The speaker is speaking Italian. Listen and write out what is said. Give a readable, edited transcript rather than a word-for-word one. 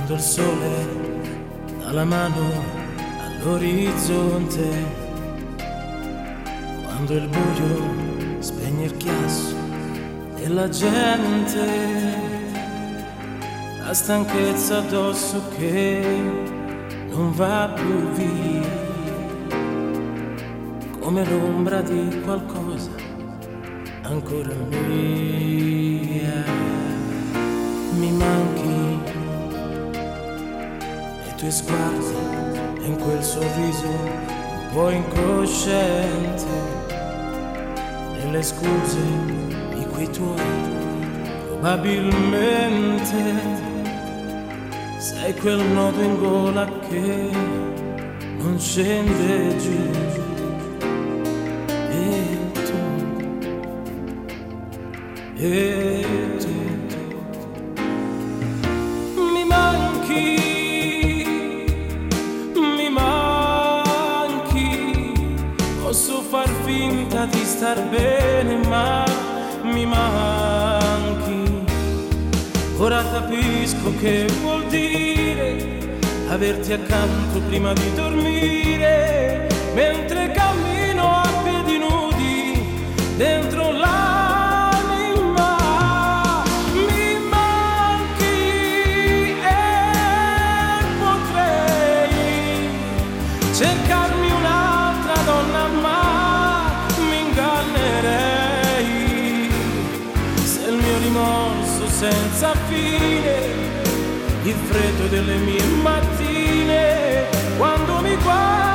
Quando il sole dà la mano all'orizzonte, quando il buio spegne il chiasso della gente, la stanchezza addosso che non va più via, come l'ombra di qualcosa ancora mia. Mi manchi nei tuoi sguardi e in quel sorriso un po' incosciente, nelle scuse di quei tuoi probabilmente sei quel nodo in gola che non scende giù. E tu mi manchi, posso far finta di star bene, ma mi manchi. Ora capisco che vuol dire averti accanto prima di dormire, mentre cammino a piedi nudi dentro l'anima. Mi manchi e potrei cercarmi un'altra donna, ma mi ingannerei se il mio rimorso senza fine, il freddo delle mie mattine, quando mi guardi